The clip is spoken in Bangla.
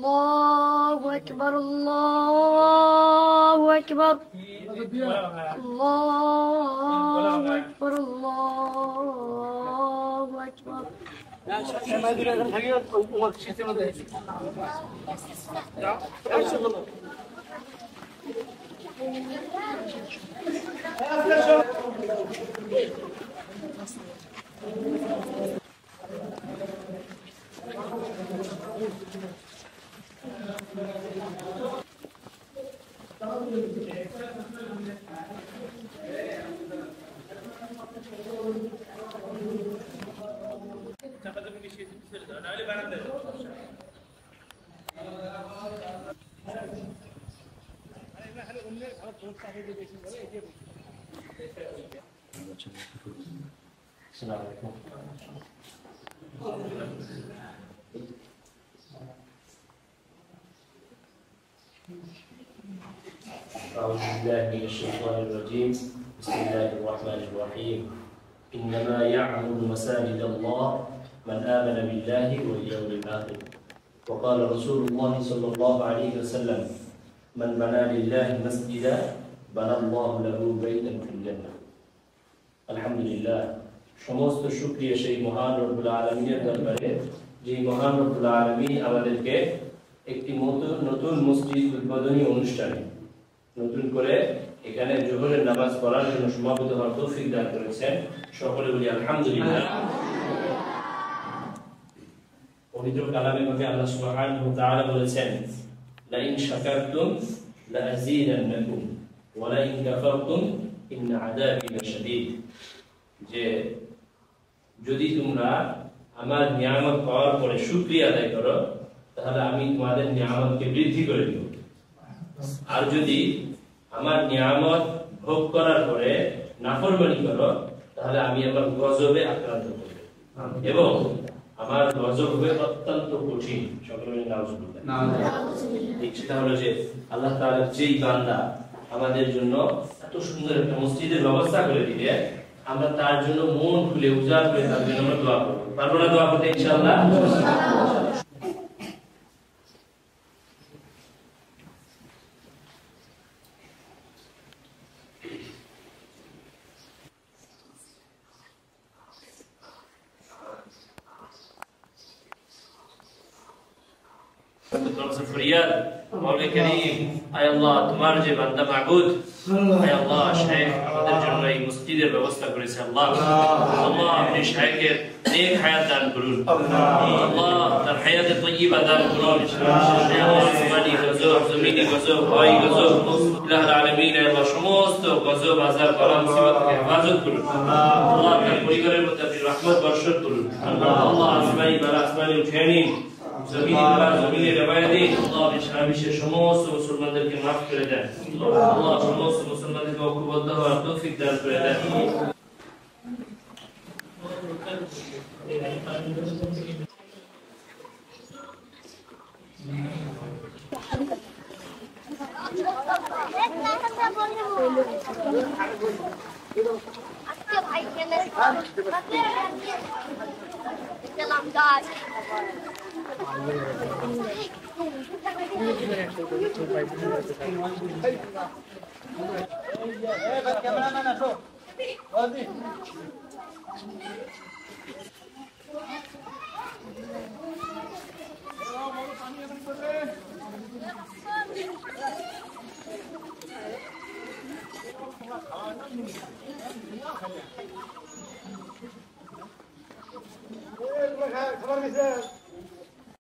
الله أكبر الله أكبر الله أكبر الله أكبر أعوذ بالله من الشيطان الرجيم بسم الله الرحمن الرحيم إنما يعمر مساجد الله من آمن بالله واليوم الآخر وقال رسول الله صلى الله عليه وسلم من بنى لله مسجدا بنى الله له بيتا في الجنة الحمد لله সমস্ত শুকরিয়া সেই মহান রব্বুল আলামিনের দরবারে যে মহান রব্বুল আলামিন আমাদেরকে একটি নতুন মসজিদ উদ্বোধনী অনুষ্ঠানে নতুন করে এখানে জোহরের নামাজ পড়ার জন্য সমাবেত হওয়ার তৌফিক দান করেছেন। সকলে বলি আলহামদুলিল্লাহ। পবিত্র কালামে পাকে আল্লাহ সুবহানাহু ওয়া তাআলা বলেছেন, লা ইন শাকারতুম লা আযীদান্নাকুম ওয়া লা ইন কাফারতুম ইন্না আযাবি লাশাদীদ। যে যদি তোমরা আমার নিয়ামত পাওয়ার পরে শুকরিয়া আদায় করো তাহলে আমি তোমাদের নিয়ামতকে বৃদ্ধি করে দেব, আর যদি আমার নিয়ামত ভোগ করার পরে নাফরমানি করো তাহলে আমি আমার গজবে আক্রান্ত করব এবং আমার গজব হবে অত্যন্ত কঠিন। সকলে নাউজুবিল্লাহ। সেটা হলো যে আল্লাহ তাআলার যেই বান্দা আমাদের জন্য এত সুন্দর একটা মসজিদের ব্যবস্থা করে দিলে আমরা তার জন্য মন খুলে উজাড় করে তার জন্য আমরা দোয়া করব। পারবো না দোয়া করতে ইনশাআল্লাহ? फरियाद मौला करीम आय अल्लाह तुम्हार जे बंदा माबूद आय अल्लाह शेख আমাদের জন্য এই মসজিদের ব্যবস্থা করেছে আল্লাহ আল্লাহ আপনি শেখের নেক হায়াত দান করুন আল্লাহ তার হায়াতে তয়্যিবা দান করুন আসমানি গজব জমিনি গজব ওয়াই গজব ইলাহ আলামিন আল্লাহ সমস্ত গজব আযাব বালা মুসিবত থেকে হেফাজত করুন আল্লাহ তার পরিবারের মধ্যে আপনি রহমত বর্ষণ করুন আল্লাহ আসমানি বালা আসমানি উঠিয়ে নিন জমিনে রেবায়াতি আল্লাহ বিশ্বের সমস্ত মুসলমানদেরকে মাফ করে দেন আল্লাহ সমস্ত মুসলমানদেরকে ঐক্যবদ্ধ হওয়ার তৌফিক দান করে দেন खबर